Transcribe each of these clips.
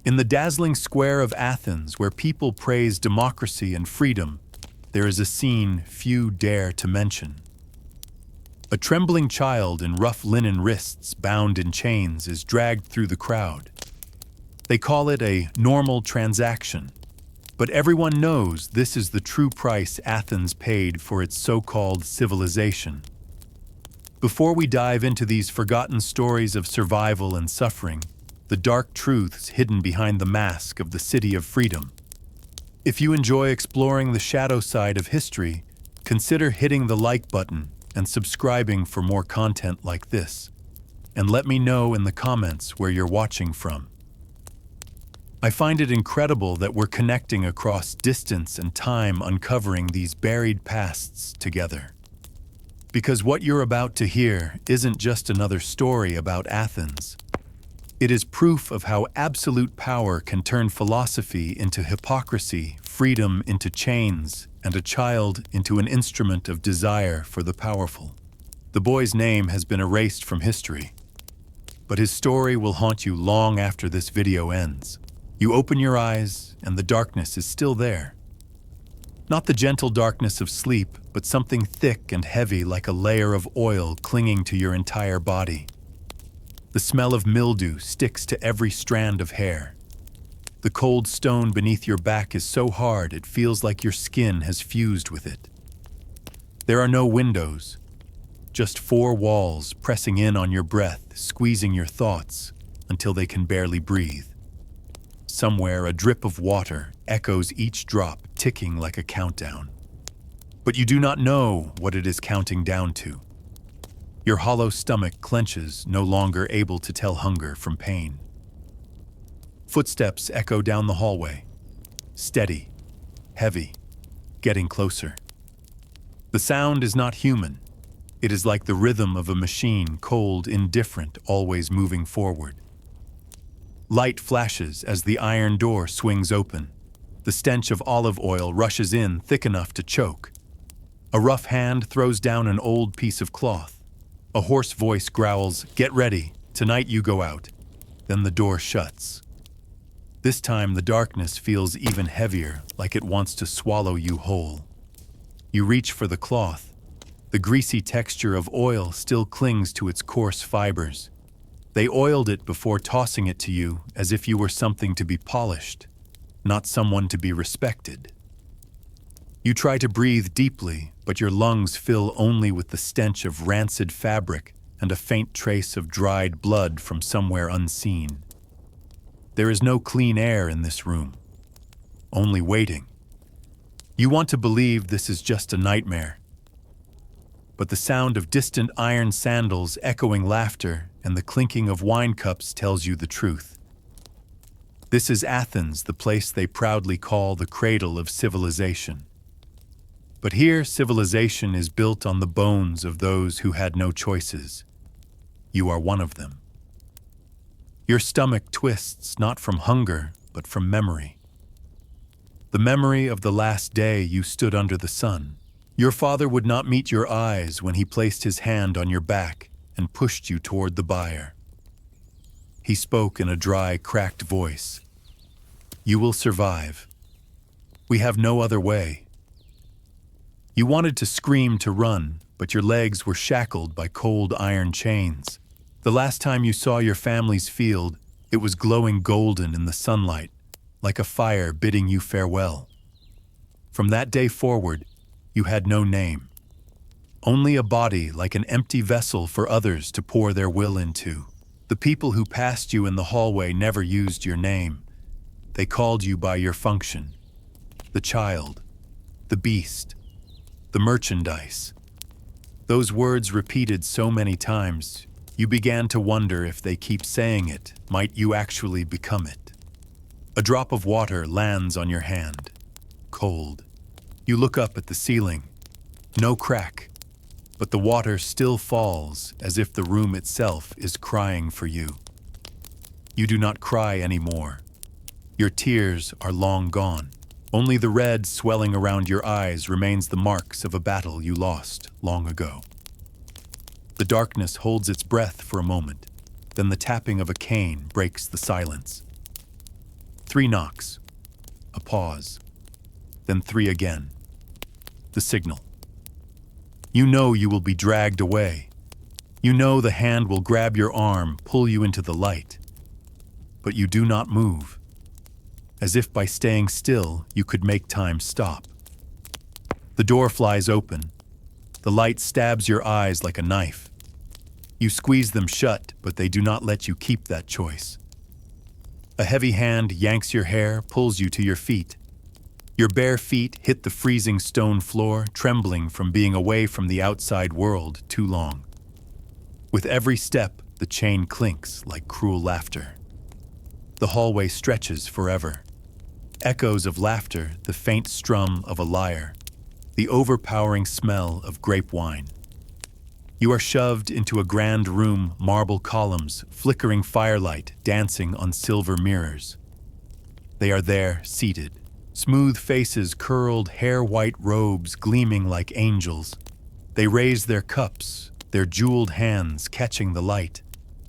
In the dazzling square of Athens, where people praise democracy and freedom, there is a scene few dare to mention. A trembling child in rough linen wrists, bound in chains, is dragged through the crowd. They call it a normal transaction, but everyone knows this is the true price Athens paid for its so-called civilization. Before we dive into these forgotten stories of survival and suffering, the dark truths hidden behind the mask of the City of Freedom. If you enjoy exploring the shadow side of history, consider hitting the like button and subscribing for more content like this. And let me know in the comments where you're watching from. I find it incredible that we're connecting across distance and time, uncovering these buried pasts together. Because what you're about to hear isn't just another story about Athens. It is proof of how absolute power can turn philosophy into hypocrisy, freedom into chains, and a child into an instrument of desire for the powerful. The boy's name has been erased from history, but his story will haunt you long after this video ends. You open your eyes, and the darkness is still there. Not the gentle darkness of sleep, but something thick and heavy like a layer of oil clinging to your entire body. The smell of mildew sticks to every strand of hair. The cold stone beneath your back is so hard it feels like your skin has fused with it. There are no windows, just four walls pressing in on your breath, squeezing your thoughts until they can barely breathe. Somewhere, a drip of water echoes each drop, ticking like a countdown. But you do not know what it is counting down to. Your hollow stomach clenches, no longer able to tell hunger from pain. Footsteps echo down the hallway. Steady, heavy, getting closer. The sound is not human. It is like the rhythm of a machine, cold, indifferent, always moving forward. Light flashes as the iron door swings open. The stench of olive oil rushes in, thick enough to choke. A rough hand throws down an old piece of cloth. A hoarse voice growls, "Get ready, tonight you go out." Then the door shuts. This time the darkness feels even heavier, like it wants to swallow you whole. You reach for the cloth. The greasy texture of oil still clings to its coarse fibers. They oiled it before tossing it to you as if you were something to be polished, not someone to be respected. You try to breathe deeply, but your lungs fill only with the stench of rancid fabric and a faint trace of dried blood from somewhere unseen. There is no clean air in this room, only waiting. You want to believe this is just a nightmare, but the sound of distant iron sandals, echoing laughter, and the clinking of wine cups tells you the truth. This is Athens, the place they proudly call the cradle of civilization. But here, civilization is built on the bones of those who had no choices. You are one of them. Your stomach twists not from hunger, but from memory. The memory of the last day you stood under the sun. Your father would not meet your eyes when he placed his hand on your back and pushed you toward the byre. He spoke in a dry, cracked voice. "You will survive. We have no other way." You wanted to scream, to run, but your legs were shackled by cold iron chains. The last time you saw your family's field, it was glowing golden in the sunlight, like a fire bidding you farewell. From that day forward, you had no name. Only a body, like an empty vessel for others to pour their will into. The people who passed you in the hallway never used your name. They called you by your function. The child, the beast, the merchandise. Those words repeated so many times, you began to wonder if they keep saying it, might you actually become it. A drop of water lands on your hand, cold. You look up at the ceiling. No crack, but the water still falls as if the room itself is crying for you. You do not cry anymore. Your tears are long gone. Only the red swelling around your eyes remains the marks of a battle you lost long ago. The darkness holds its breath for a moment, then the tapping of a cane breaks the silence. 3 knocks. A pause. Then 3 again. The signal. You know you will be dragged away. You know the hand will grab your arm, pull you into the light. But you do not move. As if by staying still, you could make time stop. The door flies open. The light stabs your eyes like a knife. You squeeze them shut, but they do not let you keep that choice. A heavy hand yanks your hair, pulls you to your feet. Your bare feet hit the freezing stone floor, trembling from being away from the outside world too long. With every step, the chain clinks like cruel laughter. The hallway stretches forever. Echoes of laughter, the faint strum of a lyre, the overpowering smell of grape wine. You are shoved into a grand room, marble columns, flickering firelight dancing on silver mirrors. They are there, seated. Smooth faces, curled, hair-white robes gleaming like angels. They raise their cups, their jeweled hands catching the light,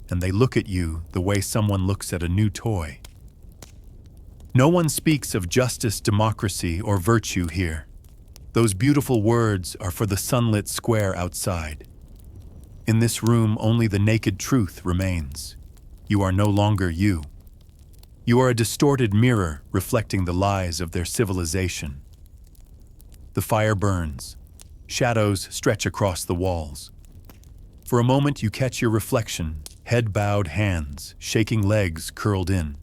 and they look at you the way someone looks at a new toy. No one speaks of justice, democracy, or virtue here. Those beautiful words are for the sunlit square outside. In this room, only the naked truth remains. You are no longer you. You are a distorted mirror reflecting the lies of their civilization. The fire burns. Shadows stretch across the walls. For a moment you catch your reflection, head-bowed hands, shaking legs curled in.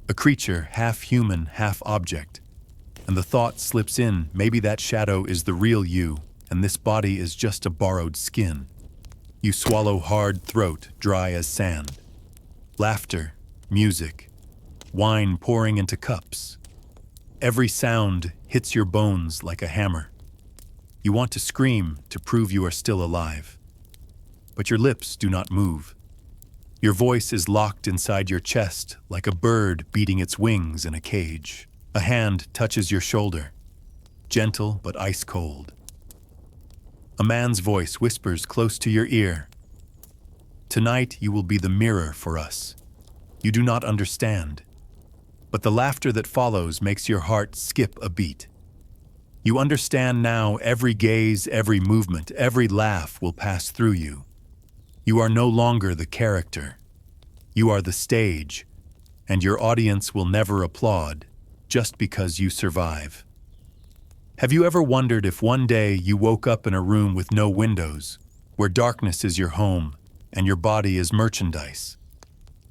A creature, half human, half object. And the thought slips in, maybe that shadow is the real you, and this body is just a borrowed skin. You swallow hard throat, dry as sand. Laughter, music, wine pouring into cups. Every sound hits your bones like a hammer. You want to scream to prove you are still alive. But your lips do not move. Your voice is locked inside your chest like a bird beating its wings in a cage. A hand touches your shoulder, gentle but ice cold. A man's voice whispers close to your ear. Tonight you will be the mirror for us. You do not understand. But the laughter that follows makes your heart skip a beat. You understand now every gaze, every movement, every laugh will pass through you. You are no longer the character. You are the stage, and your audience will never applaud just because you survive. Have you ever wondered if one day you woke up in a room with no windows, where darkness is your home and your body is merchandise?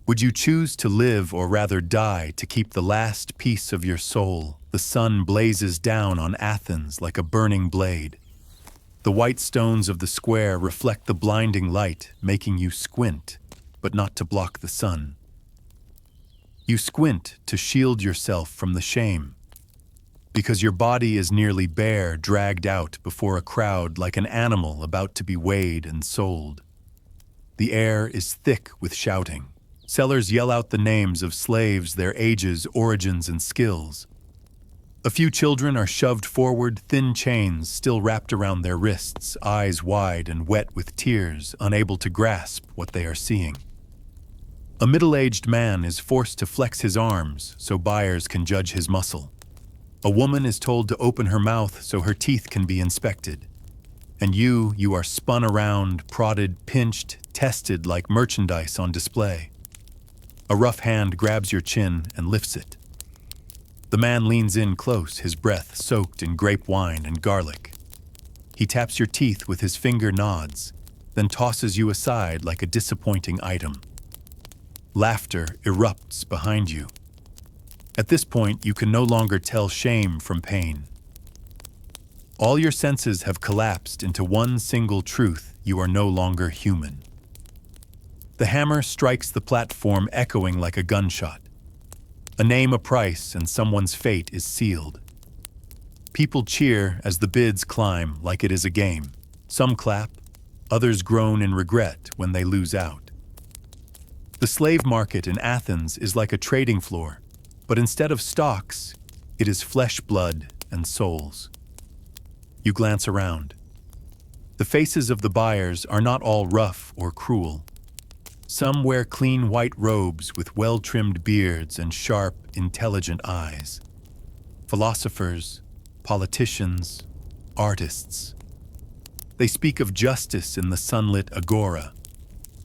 Would you choose to live or rather die to keep the last piece of your soul? The sun blazes down on Athens like a burning blade. The white stones of the square reflect the blinding light, making you squint, but not to block the sun. You squint to shield yourself from the shame, because your body is nearly bare, dragged out before a crowd like an animal about to be weighed and sold. The air is thick with shouting. Sellers yell out the names of slaves, their ages, origins, and skills. A few children are shoved forward, thin chains still wrapped around their wrists, eyes wide and wet with tears, unable to grasp what they are seeing. A middle-aged man is forced to flex his arms so buyers can judge his muscle. A woman is told to open her mouth so her teeth can be inspected. And you are spun around, prodded, pinched, tested like merchandise on display. A rough hand grabs your chin and lifts it. The man leans in close, his breath soaked in grape wine and garlic. He taps your teeth with his finger nods, then tosses you aside like a disappointing item. Laughter erupts behind you. At this point, you can no longer tell shame from pain. All your senses have collapsed into one single truth: you are no longer human. The hammer strikes the platform, echoing like a gunshot. A name, a price, and someone's fate is sealed. People cheer as the bids climb like it is a game. Some clap, others groan in regret when they lose out. The slave market in Athens is like a trading floor, but instead of stocks, it is flesh, blood, and souls. You glance around. The faces of the buyers are not all rough or cruel. Some wear clean white robes with well-trimmed beards and sharp, intelligent eyes. Philosophers, politicians, artists. They speak of justice in the sunlit agora,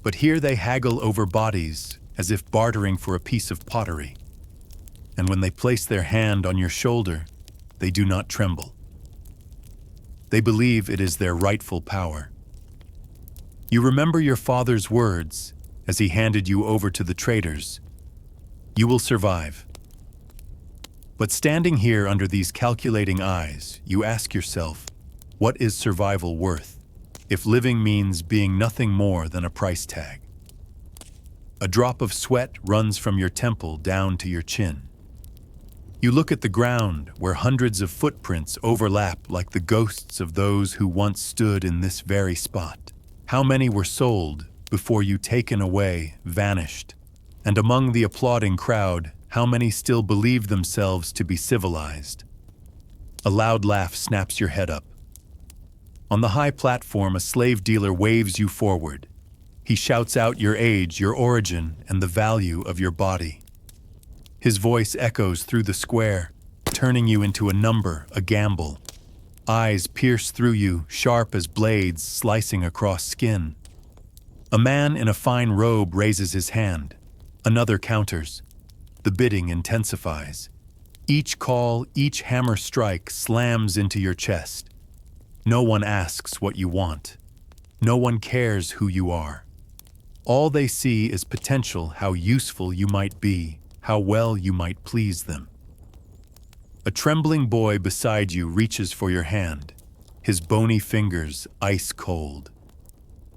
but here they haggle over bodies as if bartering for a piece of pottery. And when they place their hand on your shoulder, they do not tremble. They believe it is their rightful power. You remember your father's words as he handed you over to the traders. You will survive. But standing here under these calculating eyes, you ask yourself, what is survival worth, if living means being nothing more than a price tag? A drop of sweat runs from your temple down to your chin. You look at the ground where hundreds of footprints overlap like the ghosts of those who once stood in this very spot. How many were sold before you taken away, vanished? And among the applauding crowd, how many still believe themselves to be civilized? A loud laugh snaps your head up. On the high platform, a slave dealer waves you forward. He shouts out your age, your origin, and the value of your body. His voice echoes through the square, turning you into a number, a gamble. Eyes pierce through you, sharp as blades slicing across skin. A man in a fine robe raises his hand. Another counters. The bidding intensifies. Each call, each hammer strike slams into your chest. No one asks what you want. No one cares who you are. All they see is potential, how useful you might be, how well you might please them. A trembling boy beside you reaches for your hand, his bony fingers ice cold.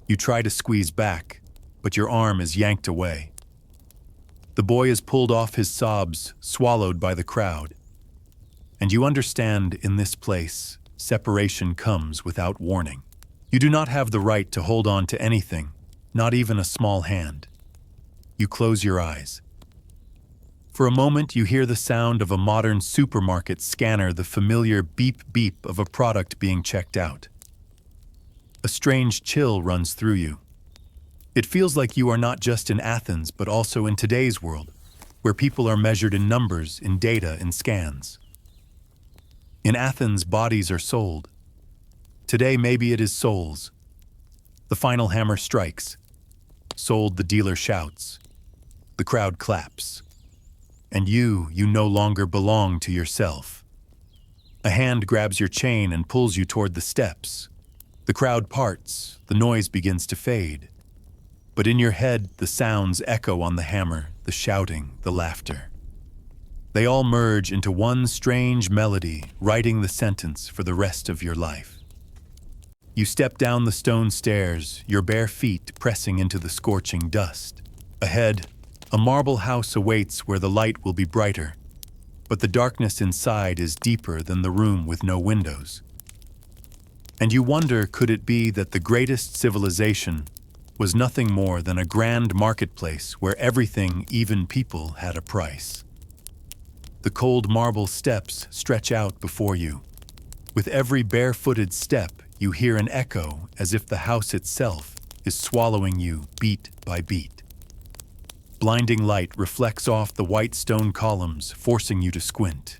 You try to squeeze back, but your arm is yanked away. The boy is pulled off his sobs, swallowed by the crowd. And you understand, in this place, separation comes without warning. You do not have the right to hold on to anything, not even a small hand. You close your eyes. For a moment, you hear the sound of a modern supermarket scanner, the familiar beep-beep of a product being checked out. A strange chill runs through you. It feels like you are not just in Athens, but also in today's world, where people are measured in numbers, in data, in scans. In Athens, bodies are sold. Today, maybe it is souls. The final hammer strikes. Sold, the dealer shouts. The crowd claps. And you no longer belong to yourself. A hand grabs your chain and pulls you toward the steps. The crowd parts, the noise begins to fade. But in your head, the sounds echo on the hammer, the shouting, the laughter. They all merge into one strange melody, writing the sentence for the rest of your life. You step down the stone stairs, your bare feet pressing into the scorching dust. Ahead, a marble house awaits where the light will be brighter, but the darkness inside is deeper than the room with no windows. And you wonder, could it be that the greatest civilization was nothing more than a grand marketplace where everything, even people, had a price? The cold marble steps stretch out before you. With every barefooted step, you hear an echo as if the house itself is swallowing you beat by beat. Blinding light reflects off the white stone columns, forcing you to squint.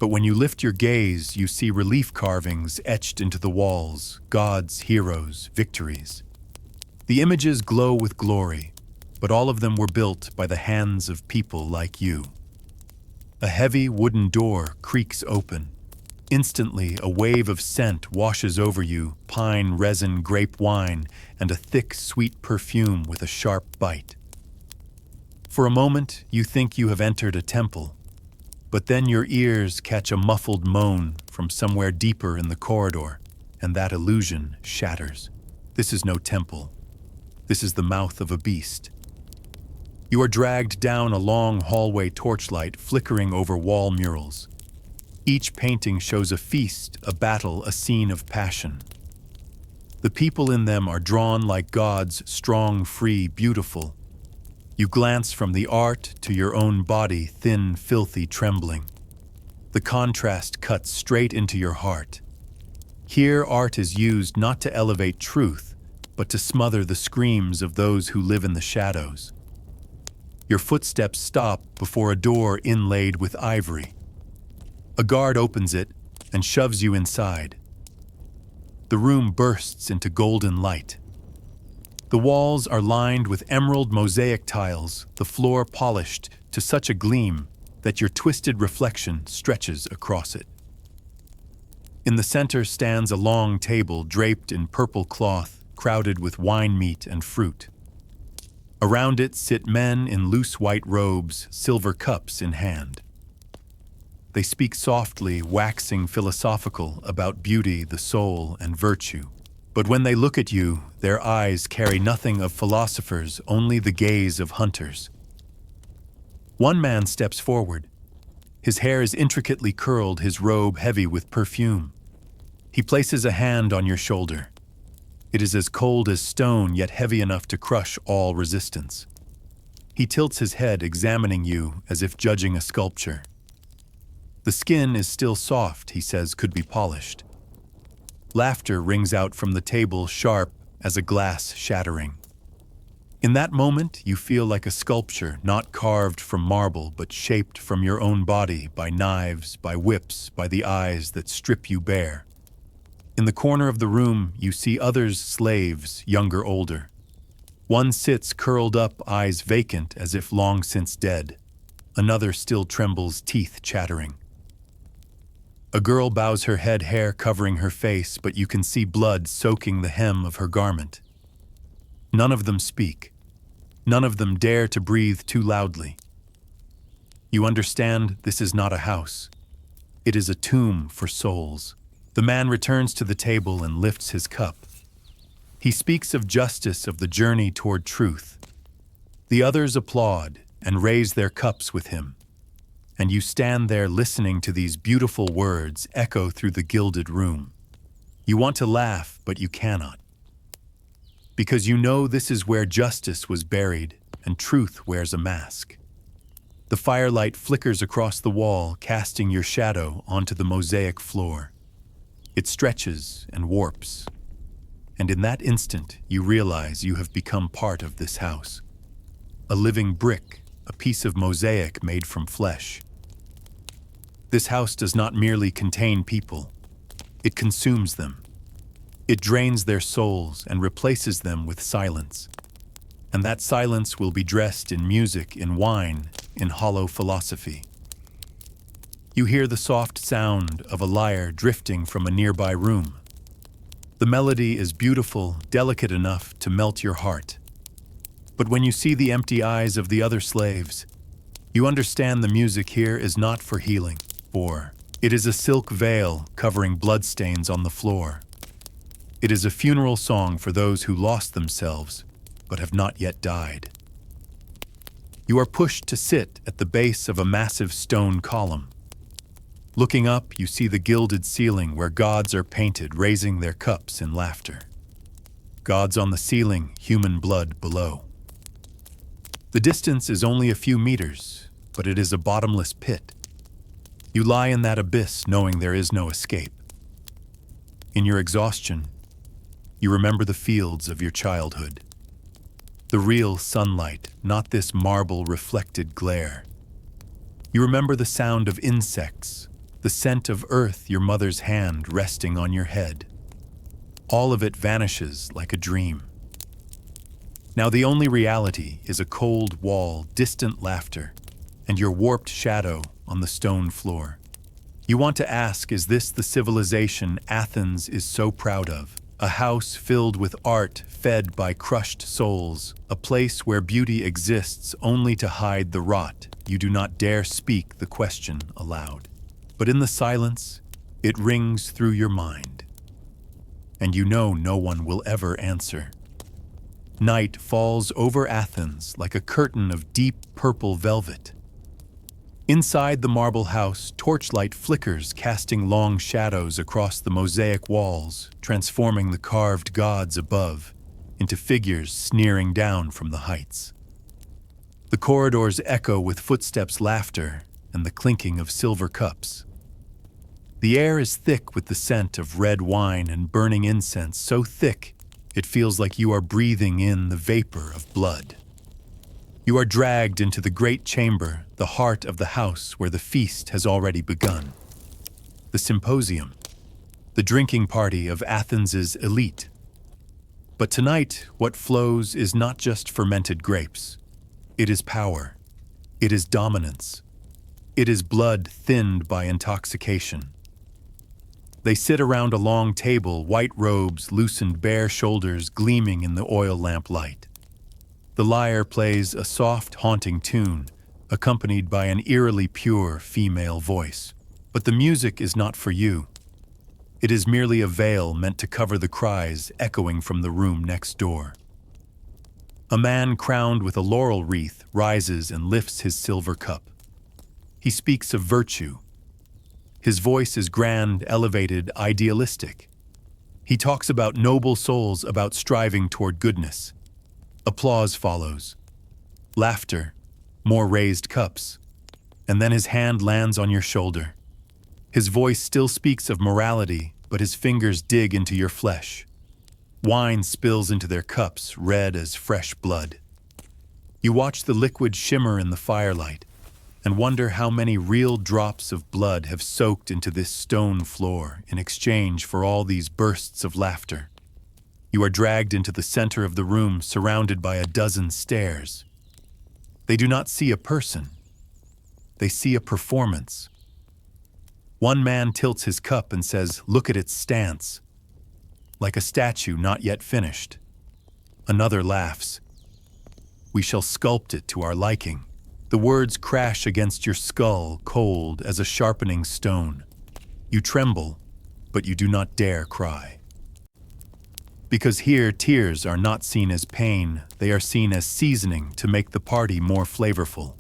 But when you lift your gaze, you see relief carvings etched into the walls, gods, heroes, victories. The images glow with glory, but all of them were built by the hands of people like you. A heavy wooden door creaks open. Instantly, a wave of scent washes over you, pine, resin, grape wine, and a thick, sweet perfume with a sharp bite. For a moment, you think you have entered a temple, but then your ears catch a muffled moan from somewhere deeper in the corridor, and that illusion shatters. This is no temple. This is the mouth of a beast. You are dragged down a long hallway, torchlight flickering over wall murals. Each painting shows a feast, a battle, a scene of passion. The people in them are drawn like gods, strong, free, beautiful. You glance from the art to your own body, thin, filthy, trembling. The contrast cuts straight into your heart. Here, art is used not to elevate truth, but to smother the screams of those who live in the shadows. Your footsteps stop before a door inlaid with ivory. A guard opens it and shoves you inside. The room bursts into golden light. The walls are lined with emerald mosaic tiles, the floor polished to such a gleam that your twisted reflection stretches across it. In the center stands a long table draped in purple cloth, crowded with wine meat and fruit. Around it sit men in loose white robes, silver cups in hand. They speak softly, waxing philosophical about beauty, the soul, and virtue. But when they look at you, their eyes carry nothing of philosophers, only the gaze of hunters. One man steps forward. His hair is intricately curled, his robe heavy with perfume. He places a hand on your shoulder. It is as cold as stone, yet heavy enough to crush all resistance. He tilts his head, examining you as if judging a sculpture. The skin is still soft, he says, could be polished. Laughter rings out from the table, sharp as a glass shattering. In that moment, you feel like a sculpture, not carved from marble, but shaped from your own body by knives, by whips, by the eyes that strip you bare. In the corner of the room, you see others, slaves, younger, older. One sits curled up, eyes vacant as if long since dead. Another still trembles, teeth chattering. A girl bows her head, hair covering her face, but you can see blood soaking the hem of her garment. None of them speak. None of them dare to breathe too loudly. You understand this is not a house. It is a tomb for souls. The man returns to the table and lifts his cup. He speaks of justice, of the journey toward truth. The others applaud and raise their cups with him. And you stand there listening to these beautiful words echo through the gilded room. You want to laugh, but you cannot. Because you know this is where justice was buried and truth wears a mask. The firelight flickers across the wall, casting your shadow onto the mosaic floor. It stretches and warps. And in that instant, you realize you have become part of this house. A living brick, a piece of mosaic made from flesh. This house does not merely contain people. It consumes them. It drains their souls and replaces them with silence. And that silence will be dressed in music, in wine, in hollow philosophy. You hear the soft sound of a lyre drifting from a nearby room. The melody is beautiful, delicate enough to melt your heart. But when you see the empty eyes of the other slaves, you understand the music here is not for healing, or it is a silk veil covering bloodstains on the floor. It is a funeral song for those who lost themselves, but have not yet died. You are pushed to sit at the base of a massive stone column. Looking up, you see the gilded ceiling where gods are painted, raising their cups in laughter. Gods on the ceiling, human blood below. The distance is only a few meters, but it is a bottomless pit. You lie in that abyss knowing there is no escape. In your exhaustion, you remember the fields of your childhood. The real sunlight, not this marble reflected glare. You remember the sound of insects, the scent of earth, your mother's hand resting on your head. All of it vanishes like a dream. Now the only reality is a cold wall, distant laughter, and your warped shadow on the stone floor. You want to ask, is this the civilization Athens is so proud of? A house filled with art, fed by crushed souls, a place where beauty exists only to hide the rot. You do not dare speak the question aloud. But in the silence, it rings through your mind. And you know no one will ever answer. Night falls over Athens like a curtain of deep purple velvet. Inside the marble house, torchlight flickers, casting long shadows across the mosaic walls, transforming the carved gods above into figures sneering down from the heights. The corridors echo with footsteps, laughter, and the clinking of silver cups. The air is thick with the scent of red wine and burning incense, so thick It feels like you are breathing in the vapor of blood. You are dragged into the great chamber, the heart of the house where the feast has already begun. The symposium, the drinking party of Athens's elite. But tonight, what flows is not just fermented grapes. It is power. It is dominance. It is blood thinned by intoxication. They sit around a long table, white robes loosened, bare shoulders gleaming in the oil lamp light. The lyre plays a soft, haunting tune, accompanied by an eerily pure female voice. But the music is not for you. It is merely a veil meant to cover the cries echoing from the room next door. A man crowned with a laurel wreath rises and lifts his silver cup. He speaks of virtue. His voice is grand, elevated, idealistic. He talks about noble souls, about striving toward goodness. Applause follows. Laughter, more raised cups. And then his hand lands on your shoulder. His voice still speaks of morality, but his fingers dig into your flesh. Wine spills into their cups, red as fresh blood. You watch the liquid shimmer in the firelight and wonder how many real drops of blood have soaked into this stone floor in exchange for all these bursts of laughter. You are dragged into the center of the room, surrounded by a dozen stares. They do not see a person. They see a performance. One man tilts his cup and says, "Look at its stance," like a statue not yet finished. Another laughs. "We shall sculpt it to our liking." The words crash against your skull, cold as a sharpening stone. You tremble, but you do not dare cry. Because here, tears are not seen as pain, they are seen as seasoning to make the party more flavorful.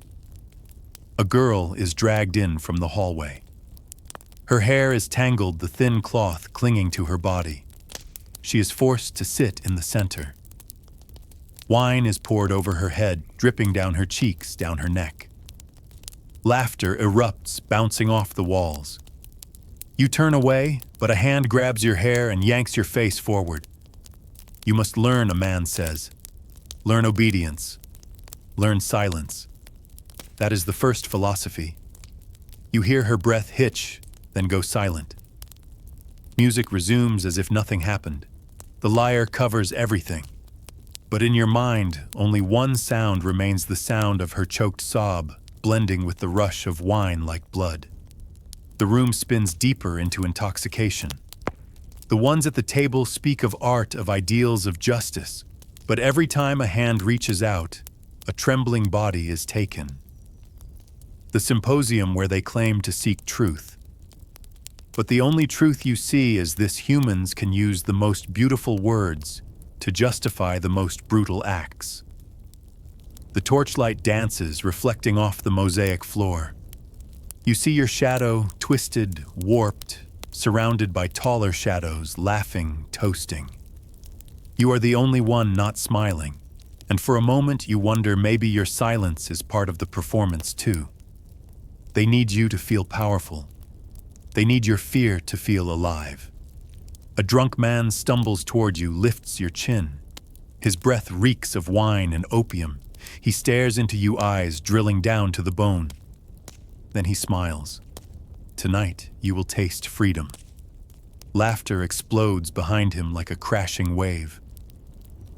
A girl is dragged in from the hallway. Her hair is tangled, the thin cloth clinging to her body. She is forced to sit in the center. Wine is poured over her head, dripping down her cheeks, down her neck. Laughter erupts, bouncing off the walls. You turn away, but a hand grabs your hair and yanks your face forward. "You must learn," a man says. "Learn obedience. Learn silence." That is the first philosophy. You hear her breath hitch, then go silent. Music resumes as if nothing happened. The lyre covers everything. But in your mind, only one sound remains, the sound of her choked sob, blending with the rush of wine like blood. The room spins deeper into intoxication. The ones at the table speak of art, of ideals, of justice. But every time a hand reaches out, a trembling body is taken. The symposium where they claim to seek truth. But the only truth you see is this: humans can use the most beautiful words to justify the most brutal acts. The torchlight dances, reflecting off the mosaic floor. You see your shadow, twisted, warped, surrounded by taller shadows, laughing, toasting. You are the only one not smiling, and for a moment you wonder maybe your silence is part of the performance too. They need you to feel powerful. They need your fear to feel alive. A drunk man stumbles toward you, lifts your chin. His breath reeks of wine and opium. He stares into you, eyes drilling down to the bone. Then he smiles. Tonight, you will taste freedom. Laughter explodes behind him like a crashing wave.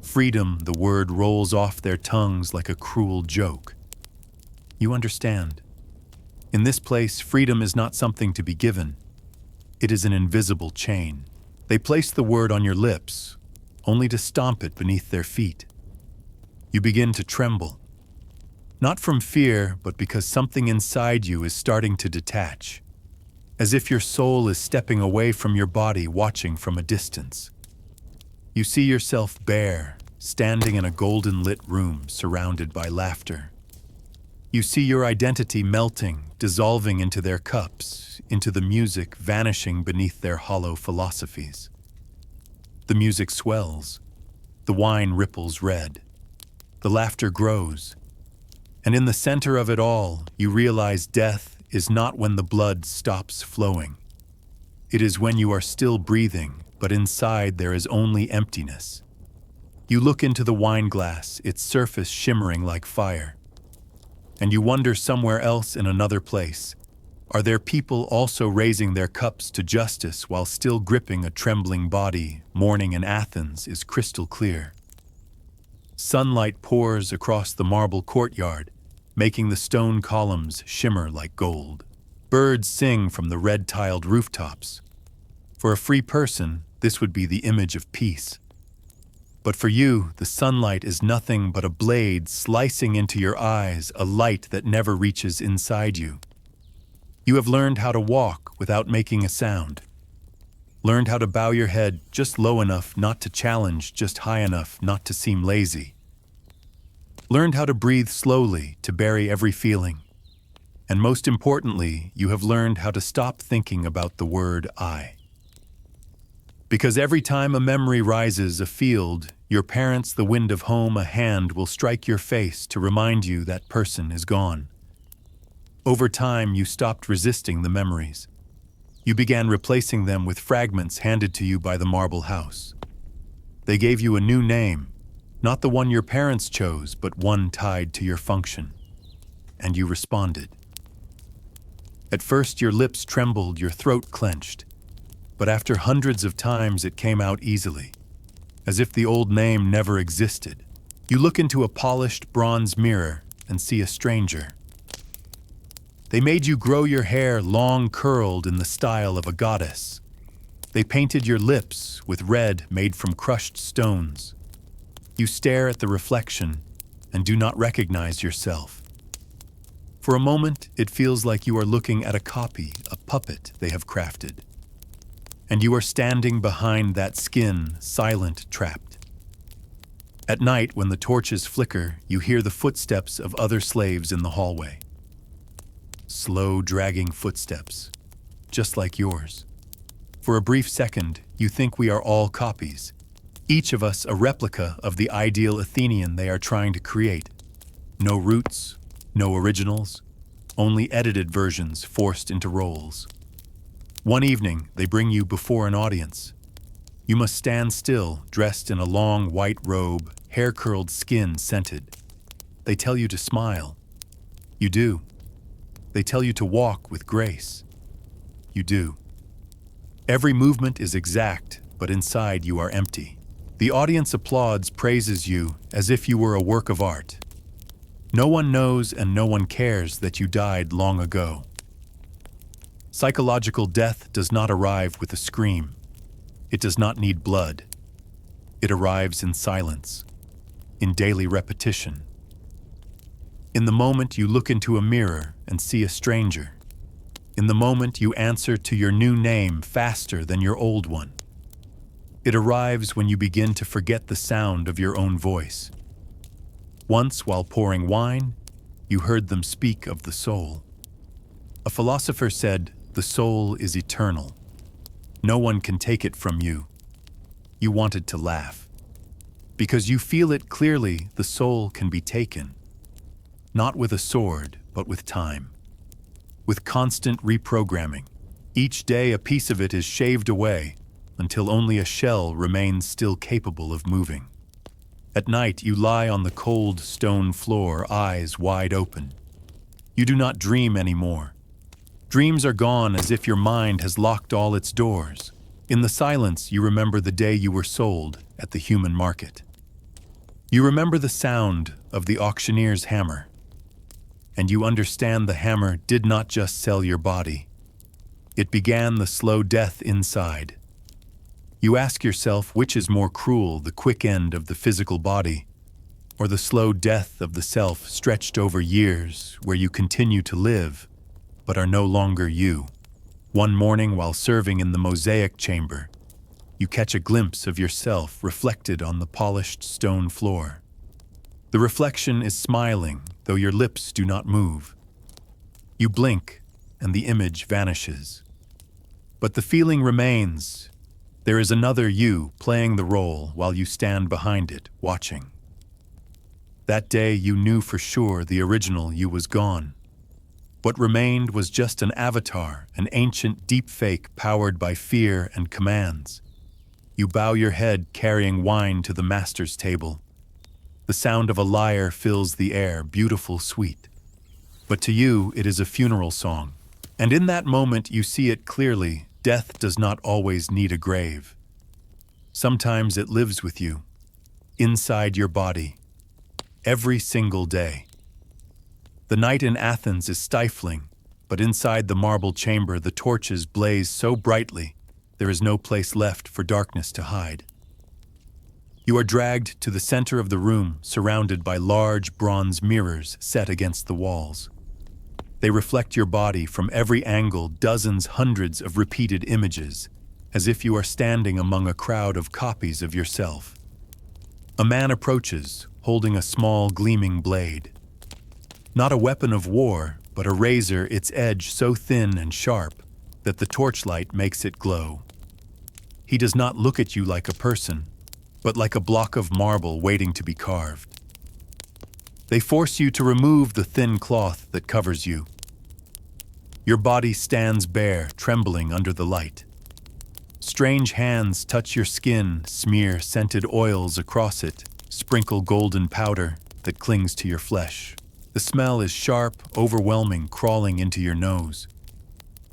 Freedom, the word rolls off their tongues like a cruel joke. You understand. In this place, freedom is not something to be given. It is an invisible chain. They place the word on your lips, only to stomp it beneath their feet. You begin to tremble. Not from fear, but because something inside you is starting to detach. As if your soul is stepping away from your body, watching from a distance. You see yourself bare, standing in a golden-lit room surrounded by laughter. You see your identity melting, dissolving into their cups, into the music, vanishing beneath their hollow philosophies. The music swells. The wine ripples red. The laughter grows. And in the center of it all, you realize death is not when the blood stops flowing. It is when you are still breathing, but inside there is only emptiness. You look into the wine glass, its surface shimmering like fire. And you wonder somewhere else in another place, are there people also raising their cups to justice while still gripping a trembling body? Morning in Athens is crystal clear. Sunlight pours across the marble courtyard, making the stone columns shimmer like gold. Birds sing from the red-tiled rooftops. For a free person, this would be the image of peace. But for you, the sunlight is nothing but a blade slicing into your eyes, a light that never reaches inside you. You have learned how to walk without making a sound. Learned how to bow your head just low enough not to challenge, just high enough not to seem lazy. Learned how to breathe slowly, to bury every feeling. And most importantly, you have learned how to stop thinking about the word I. Because every time a memory rises afield, your parents, the wind of home, a hand will strike your face to remind you that person is gone. Over time, you stopped resisting the memories. You began replacing them with fragments handed to you by the marble house. They gave you a new name, not the one your parents chose, but one tied to your function. And you responded. At first, your lips trembled, your throat clenched. But after hundreds of times, it came out easily, as if the old name never existed. You look into a polished bronze mirror and see a stranger. They made you grow your hair long curled in the style of a goddess. They painted your lips with red made from crushed stones. You stare at the reflection and do not recognize yourself. For a moment, it feels like you are looking at a copy, a puppet they have crafted. And you are standing behind that skin, silent, trapped. At night, when the torches flicker, you hear the footsteps of other slaves in the hallway. Slow, dragging footsteps, just like yours. For a brief second, you think we are all copies, each of us a replica of the ideal Athenian they are trying to create. No roots, no originals, only edited versions forced into roles. One evening, they bring you before an audience. You must stand still, dressed in a long white robe, hair-curled, skin scented. They tell you to smile. You do. They tell you to walk with grace. You do. Every movement is exact, but inside you are empty. The audience applauds, praises you, as if you were a work of art. No one knows and no one cares that you died long ago. Psychological death does not arrive with a scream. It does not need blood. It arrives in silence, in daily repetition. In the moment you look into a mirror and see a stranger. In the moment you answer to your new name faster than your old one. It arrives when you begin to forget the sound of your own voice. Once, while pouring wine, you heard them speak of the soul. A philosopher said, "The soul is eternal. No one can take it from you." You wanted to laugh. Because you feel it clearly, the soul can be taken. Not with a sword, but with time. With constant reprogramming. Each day a piece of it is shaved away until only a shell remains still capable of moving. At night you lie on the cold stone floor, eyes wide open. You do not dream anymore. Dreams are gone as if your mind has locked all its doors. In the silence you remember the day you were sold at the human market. You remember the sound of the auctioneer's hammer. And you understand the hammer did not just sell your body. It began the slow death inside. You ask yourself which is more cruel, the quick end of the physical body, or the slow death of the self stretched over years where you continue to live, but are no longer you. One morning while serving in the mosaic chamber, you catch a glimpse of yourself reflected on the polished stone floor. The reflection is smiling, though your lips do not move. You blink, and the image vanishes. But the feeling remains. There is another you playing the role while you stand behind it, watching. That day you knew for sure the original you was gone. What remained was just an avatar, an ancient deepfake powered by fear and commands. You bow your head, carrying wine to the master's table. The sound of a lyre fills the air, beautiful, sweet. But to you, it is a funeral song. And in that moment, you see it clearly. Death does not always need a grave. Sometimes it lives with you, inside your body, every single day. The night in Athens is stifling, but inside the marble chamber, the torches blaze so brightly, there is no place left for darkness to hide. You are dragged to the center of the room, surrounded by large bronze mirrors set against the walls. They reflect your body from every angle, dozens, hundreds of repeated images, as if you are standing among a crowd of copies of yourself. A man approaches, holding a small, gleaming blade. Not a weapon of war, but a razor, its edge so thin and sharp that the torchlight makes it glow. He does not look at you like a person, but like a block of marble waiting to be carved. They force you to remove the thin cloth that covers you. Your body stands bare, trembling under the light. Strange hands touch your skin, smear scented oils across it, sprinkle golden powder that clings to your flesh. The smell is sharp, overwhelming, crawling into your nose.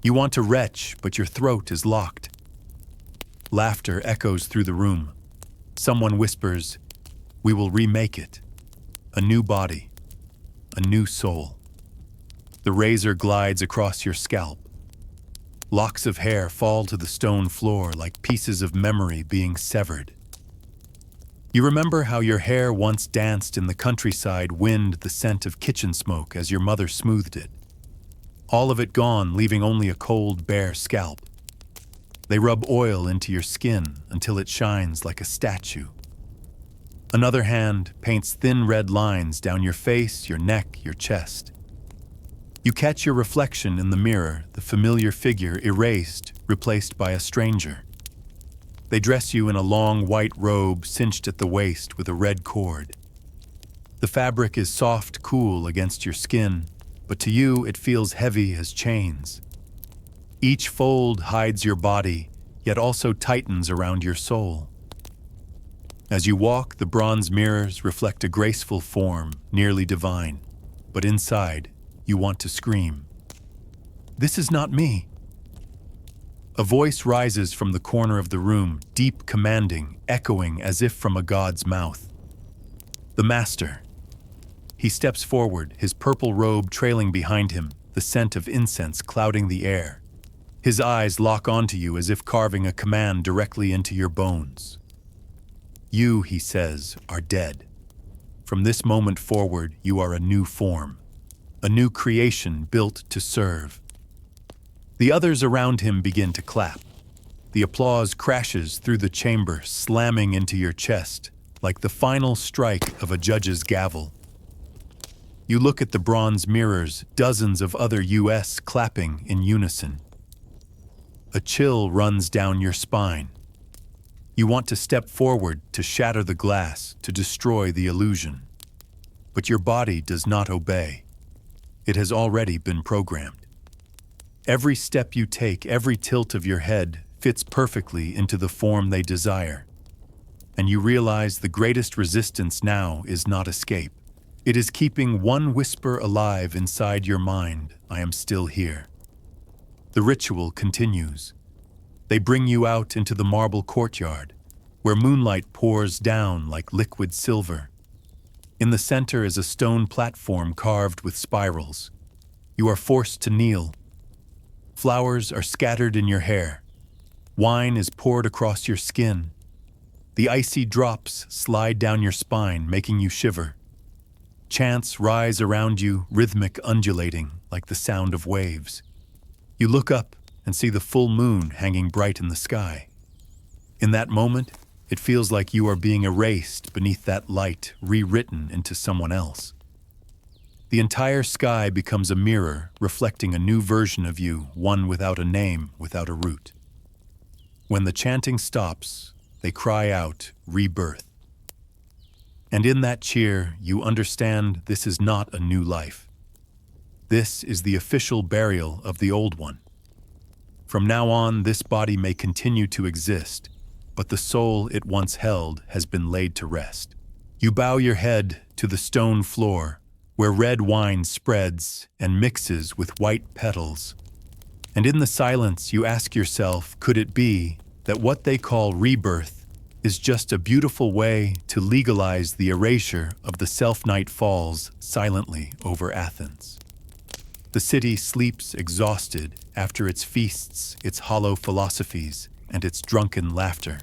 You want to retch, but your throat is locked. Laughter echoes through the room. Someone whispers, "We will remake it. A new body, a new soul." The razor glides across your scalp. Locks of hair fall to the stone floor like pieces of memory being severed. You remember how your hair once danced in the countryside, wind the scent of kitchen smoke as your mother smoothed it. All of it gone, leaving only a cold, bare scalp. They rub oil into your skin until it shines like a statue. Another hand paints thin red lines down your face, your neck, your chest. You catch your reflection in the mirror, the familiar figure erased, replaced by a stranger. They dress you in a long white robe cinched at the waist with a red cord. The fabric is soft, cool against your skin, but to you it feels heavy as chains. Each fold hides your body, yet also tightens around your soul. As you walk, the bronze mirrors reflect a graceful form, nearly divine, but inside, you want to scream. "This is not me." A voice rises from the corner of the room, deep, commanding, echoing as if from a god's mouth. The master. He steps forward, his purple robe trailing behind him, the scent of incense clouding the air. His eyes lock onto you as if carving a command directly into your bones. "You," he says, "are dead. From this moment forward, you are a new form. A new creation built to serve." The others around him begin to clap. The applause crashes through the chamber, slamming into your chest, like the final strike of a judge's gavel. You look at the bronze mirrors, dozens of other US clapping in unison. A chill runs down your spine. You want to step forward, to shatter the glass, to destroy the illusion. But your body does not obey. It has already been programmed. Every step you take, every tilt of your head, fits perfectly into the form they desire. And you realize the greatest resistance now is not escape. It is keeping one whisper alive inside your mind: "I am still here." The ritual continues. They bring you out into the marble courtyard, where moonlight pours down like liquid silver. In the center is a stone platform carved with spirals. You are forced to kneel. Flowers are scattered in your hair. Wine is poured across your skin. The icy drops slide down your spine, making you shiver. Chants rise around you, rhythmic, undulating, like the sound of waves. You look up and see the full moon hanging bright in the sky. In that moment, it feels like you are being erased beneath that light, rewritten into someone else. The entire sky becomes a mirror, reflecting a new version of you, one without a name, without a root. When the chanting stops, they cry out, "Rebirth." And in that cheer, you understand this is not a new life. This is the official burial of the old one. From now on, this body may continue to exist, but the soul it once held has been laid to rest. You bow your head to the stone floor, where red wine spreads and mixes with white petals. And in the silence you ask yourself, could it be that what they call rebirth is just a beautiful way to legalize the erasure of the self-night falls silently over Athens? The city sleeps exhausted after its feasts, its hollow philosophies, and its drunken laughter.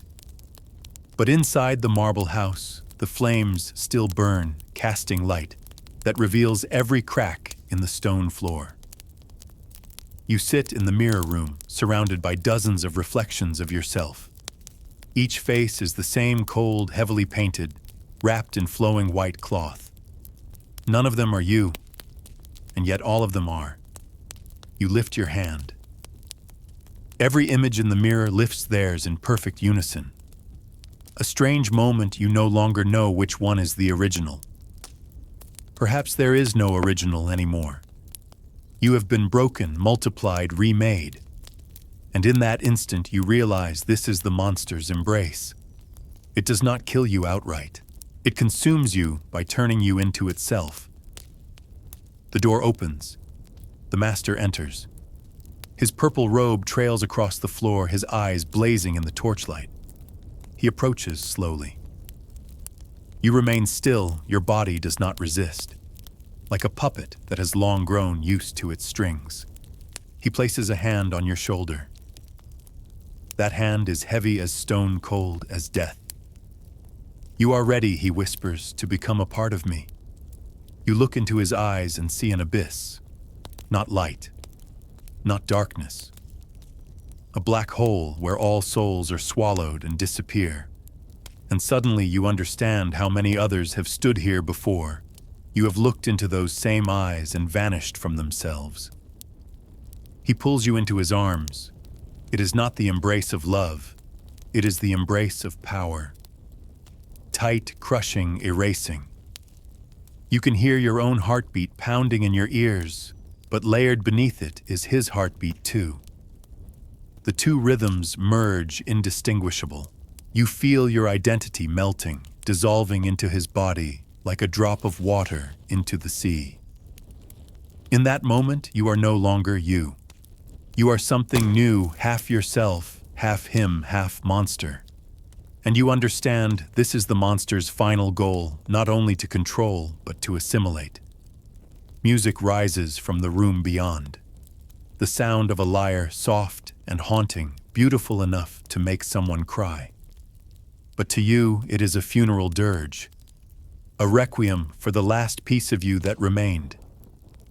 But inside the marble house, the flames still burn, casting light that reveals every crack in the stone floor. You sit in the mirror room, surrounded by dozens of reflections of yourself. Each face is the same cold, heavily painted, wrapped in flowing white cloth. None of them are you, and yet all of them are. You lift your hand. Every image in the mirror lifts theirs in perfect unison. A strange moment you no longer know which one is the original. Perhaps there is no original anymore. You have been broken, multiplied, remade. And in that instant you realize this is the monster's embrace. It does not kill you outright. It consumes you by turning you into itself. The door opens. The master enters. His purple robe trails across the floor, his eyes blazing in the torchlight. He approaches slowly. You remain still, your body does not resist. Like a puppet that has long grown used to its strings. He places a hand on your shoulder. That hand is heavy as stone, cold as death. You are ready, he whispers, to become a part of me. You look into his eyes and see an abyss. Not light. Not darkness. A black hole where all souls are swallowed and disappear. And suddenly you understand how many others have stood here before. You have looked into those same eyes and vanished from themselves. He pulls you into his arms. It is not the embrace of love. It is the embrace of power. Tight, crushing, erasing. You can hear your own heartbeat pounding in your ears, but layered beneath it is his heartbeat too. The two rhythms merge indistinguishable. You feel your identity melting, dissolving into his body like a drop of water into the sea. In that moment, you are no longer you. You are something new, half yourself, half him, half monster. And you understand this is the monster's final goal, not only to control, but to assimilate. Music rises from the room beyond. The sound of a lyre, soft and haunting, beautiful enough to make someone cry. But to you, it is a funeral dirge, a requiem for the last piece of you that remained.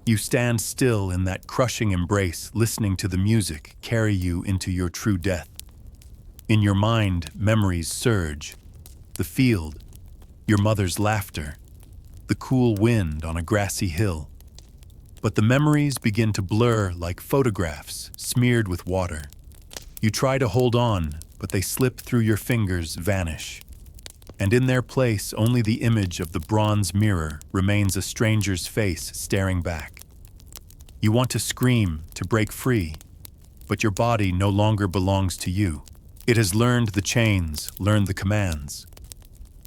You stand still in that crushing embrace, listening to the music carry you into your true death. In your mind, memories surge. The field, your mother's laughter, the cool wind on a grassy hill. But the memories begin to blur like photographs smeared with water. You try to hold on, but they slip through your fingers, vanish. And in their place, only the image of the bronze mirror remains, a stranger's face staring back. You want to scream, to break free, but your body no longer belongs to you. It has learned the chains, learned the commands.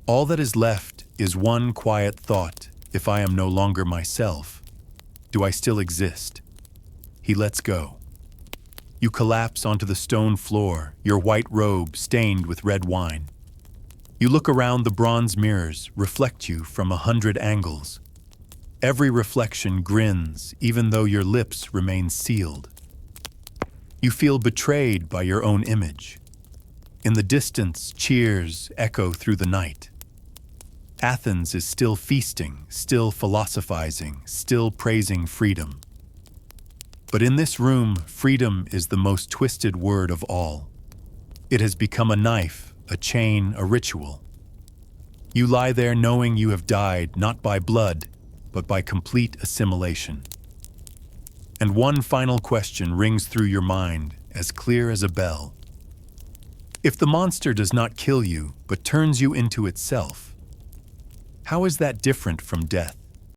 All that is left is one quiet thought: if I am no longer myself, do I still exist? He lets go. You collapse onto the stone floor, your white robe stained with red wine. You look around, the bronze mirrors reflect you from 100 angles. Every reflection grins, even though your lips remain sealed. You feel betrayed by your own image. In the distance, cheers echo through the night. Athens is still feasting, still philosophizing, still praising freedom. But in this room, freedom is the most twisted word of all. It has become a knife, a chain, a ritual. You lie there knowing you have died not by blood, but by complete assimilation. And one final question rings through your mind, as clear as a bell. If the monster does not kill you, but turns you into itself, how is that different from death?